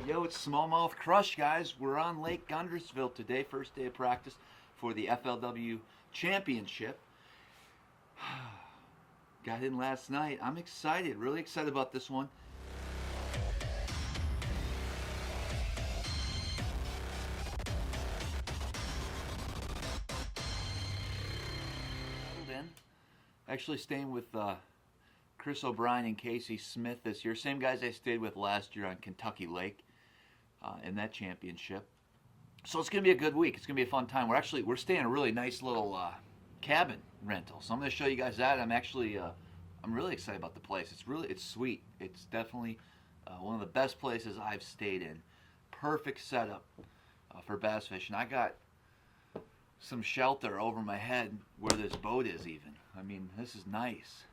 Yo, it's Smallmouth Crush, guys. We're on Lake Guntersville today, first day of practice for the FLW Championship. Got in last night. I'm excited, really excited about this one. Actually staying with Chris O'Brien and Casey Smith this year. Same guys I stayed with last year on Kentucky Lake in that championship. So it's going to be a good week. It's going to be a fun time. We're staying in a really nice little cabin rental. So I'm going to show you guys that. I'm really excited about the place. It's sweet. It's definitely one of the best places I've stayed in. Perfect setup for bass fishing. I got some shelter over my head where this boat is even. I mean, this is nice.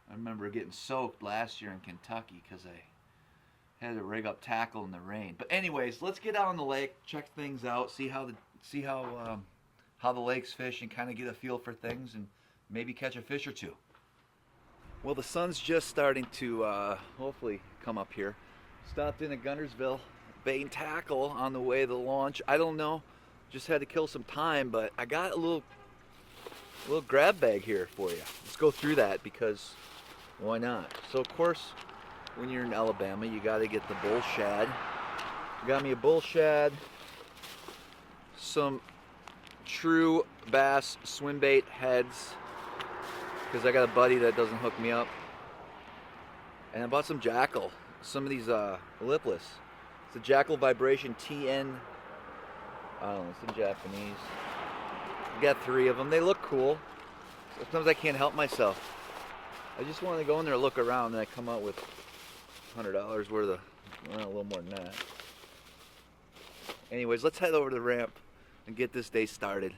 I remember getting soaked last year in Kentucky because I had to rig up tackle in the rain. But anyways, let's get out on the lake, check things out, see how the lake's fish, and kind of get a feel for things, and maybe catch a fish or two. Well, the sun's just starting to hopefully come up here. Stopped in at Guntersville, baiting tackle on the way to the launch. I don't know, just had to kill some time, but I got a little grab bag here for you. Let's go through that because why not? So of course, when you're in Alabama, you got to get the bull shad. Got me a bull shad, some true bass swim bait heads because I got a buddy that doesn't hook me up, and I bought some jackal. Some of these lipless. It's a jackal vibration TN. I don't know. It's in Japanese. Got 3 of them. They look cool. Sometimes I can't help myself. I just want to go in there and look around, and I come out with $100 worth of, well, a little more than that. Anyways, let's head over to the ramp and get this day started.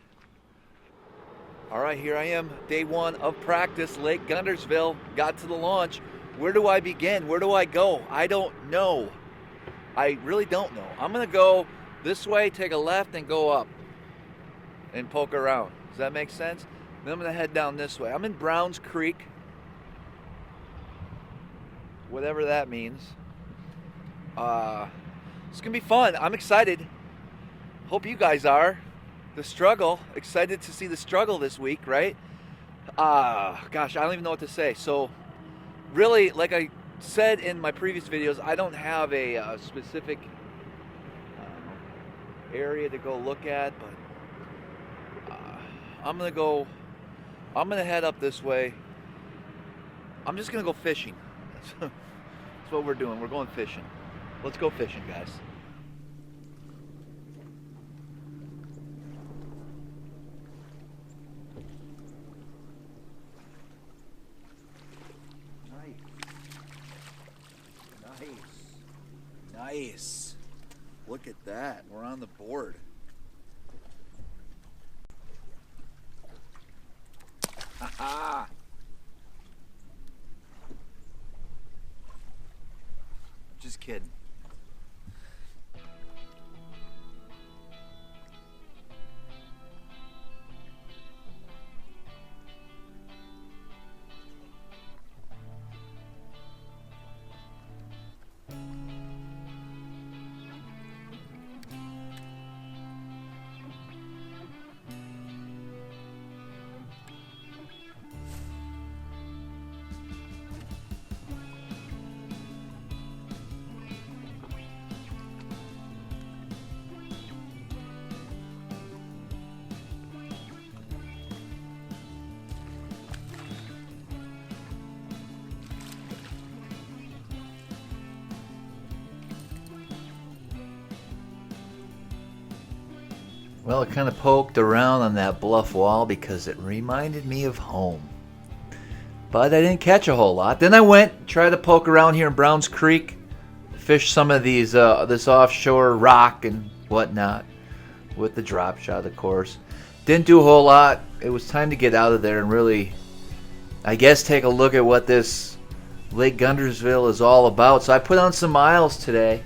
All right, here I am, day 1 of practice, Lake Guntersville. Got to the launch. Where do I begin? Where do I go? I don't know. I really don't know. I'm gonna go this way, take a left, and go up and poke around. Does that make sense? Then I'm gonna head down this way. I'm in Browns Creek, whatever that means. It's gonna be fun. I'm excited. Hope you guys are. The struggle, excited to see the struggle this week, right? Gosh, I don't even know what to say. So really, like I said in my previous videos, I don't have a specific area to go look at, but I'm gonna head up this way. I'm just gonna go fishing. That's what we're doing. We're going fishing. Let's go fishing, guys. Nice. Look at that. We're on the board. Ha-ha. Just kidding. Well, it kind of poked around on that bluff wall because it reminded me of home. But I didn't catch a whole lot. Then I went, tried to poke around here in Browns Creek, fish some of these this offshore rock and whatnot with the drop shot, of course. Didn't do a whole lot. It was time to get out of there and really, I guess, take a look at what this Lake Guntersville is all about. So I put on some miles today,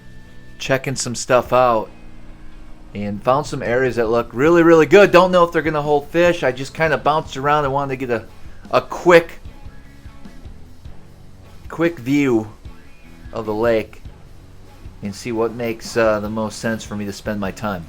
checking some stuff out. And found some areas that look really, really good. Don't know if they're going to hold fish. I just kind of bounced around and wanted to get a quick view of the lake. and see what makes the most sense for me to spend my time.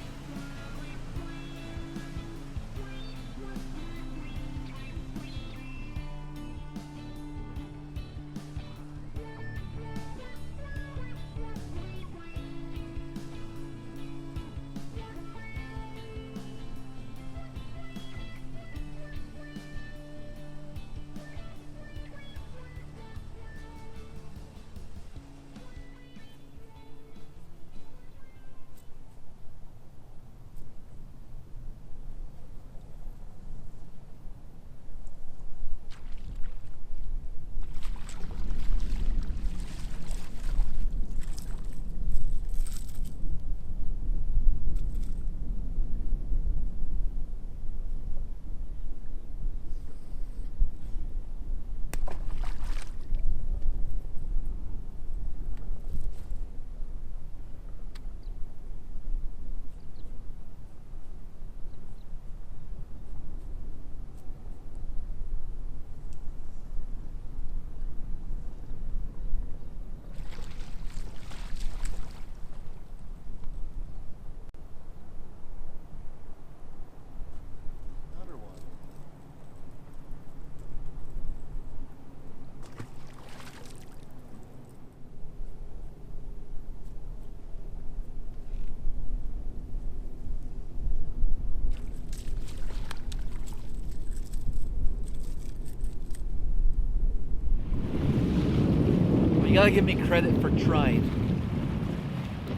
You gotta give me credit for trying.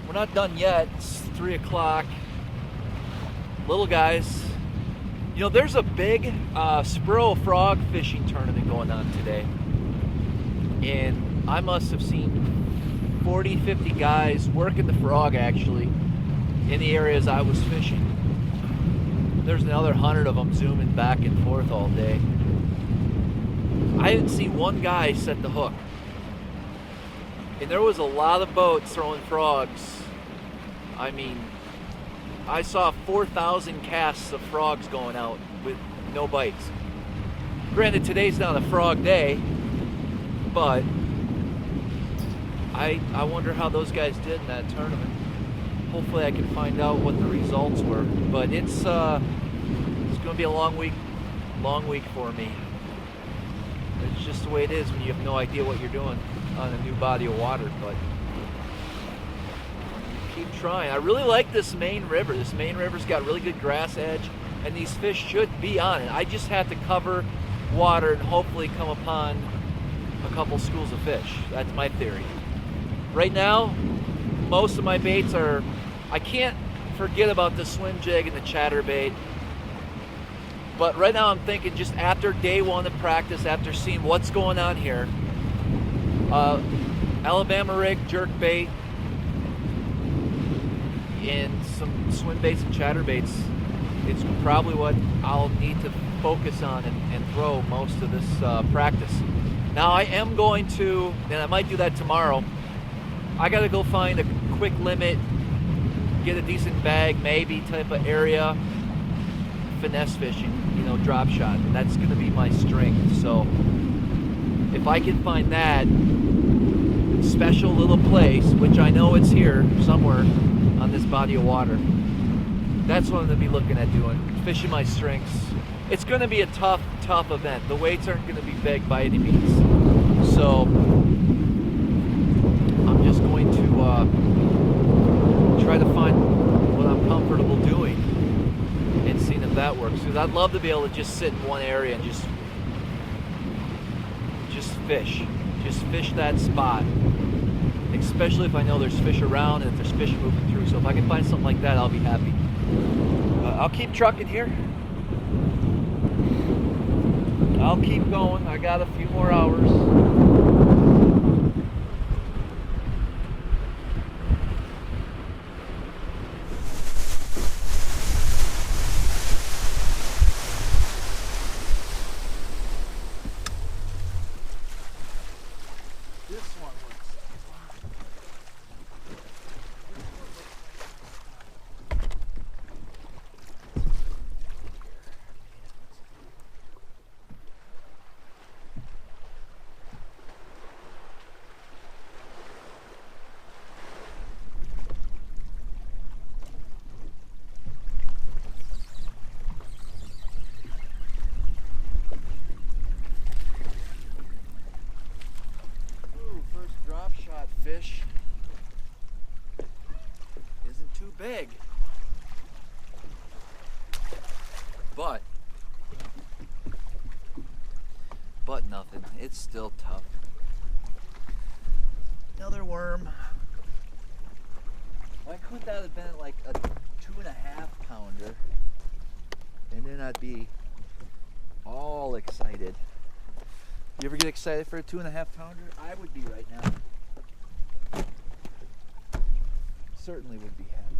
We're not done yet. It's 3 o'clock. Little guys. You know, there's a big Spurl frog fishing tournament going on today. And I must have seen 40, 50 guys working the frog actually in the areas I was fishing. There's another 100 of them zooming back and forth all day. I didn't see one guy set the hook. And there was a lot of boats throwing frogs. I mean, I saw 4,000 casts of frogs going out with no bites. Granted, today's not a frog day, but I wonder how those guys did in that tournament. Hopefully I can find out what the results were. But it's going to be a long week for me. It's just the way it is when you have no idea what you're doing on a new body of water, but keep trying. I really like this main river. This main river's got really good grass edge, and these fish should be on it. I just have to cover water and hopefully come upon a couple schools of fish. That's my theory. Right now, most of my baits are, I can't forget about the swim jig and the chatterbait. But right now I'm thinking, just after day one of practice, after seeing what's going on here, Alabama rig, jerk bait, and some swim baits and chatterbaits, it's probably what I'll need to focus on and throw most of this practice. Now I am going to, and I might do that tomorrow, I gotta go find a quick limit, get a decent bag, maybe type of area, finesse fishing, you know, drop shot. That's gonna be my strength. So if I can find that special little place, which I know it's here somewhere on this body of water, that's what I'm gonna be looking at doing, fishing my strengths. It's gonna be a tough event. The weights aren't gonna be big by any means. So I'm just going to try to find what I'm comfortable doing and seeing if that works. Because I'd love to be able to just sit in one area and just fish. Just fish that spot. Especially if I know there's fish around and if there's fish moving through. So if I can find something like that, I'll be happy. I'll keep trucking here. I'll keep going. I got a few more hours. fish isn't too big. But nothing. It's still tough. Another worm. Why couldn't that have been like a 2.5 pounder? And then I'd be all excited. You ever get excited for a 2.5 pounder? I would be right now. Certainly would be happy.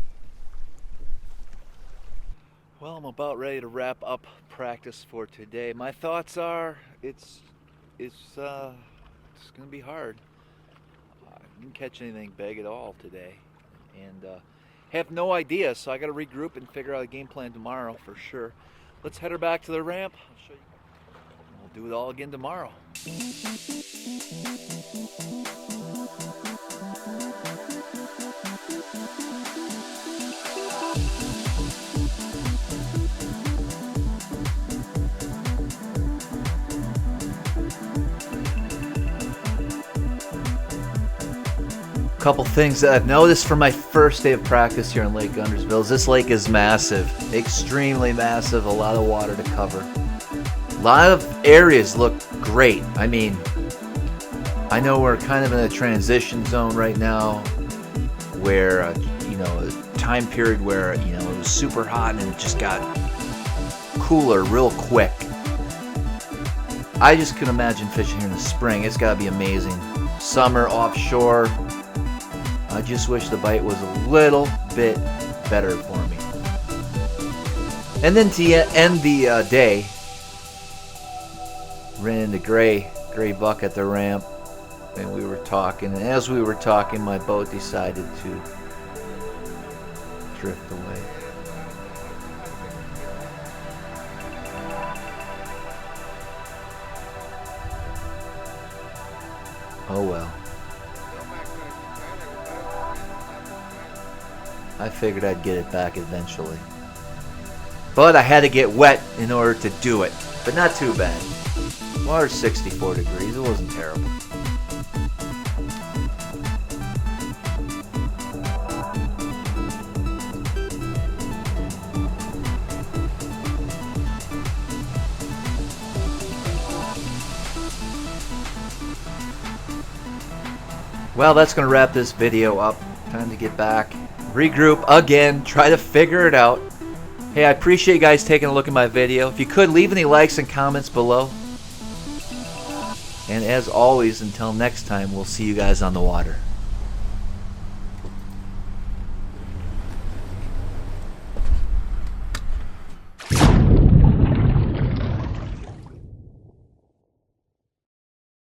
Well, I'm about ready to wrap up practice for today. My thoughts are, it's going to be hard. I didn't catch anything big at all today, and have no idea. So I got to regroup and figure out a game plan tomorrow for sure. Let's head her back to the ramp. I'll show you. We'll do it all again tomorrow. Couple things that I've noticed from my first day of practice here in Lake Guntersville is this lake is massive, extremely massive, a lot of water to cover. A lot of areas look great. I mean, I know we're kind of in a transition zone right now where, you know, a time period where, you know, it was super hot and it just got cooler real quick. I just can imagine fishing here in the spring. It's got to be amazing. Summer, offshore. I just wish the bite was a little bit better for me. And then to end the day, ran into Gray Buck at the ramp, and we were talking. And as we were talking, my boat decided to drift away. Oh well. I figured I'd get it back eventually. But I had to get wet in order to do it. But not too bad. Water's 64 degrees. It wasn't terrible. Well, that's going to wrap this video up. Time to get back. Regroup again, try to figure it out. Hey, I appreciate you guys taking a look at my video. If you could, leave any likes and comments below. And as always, until next time, we'll see you guys on the water.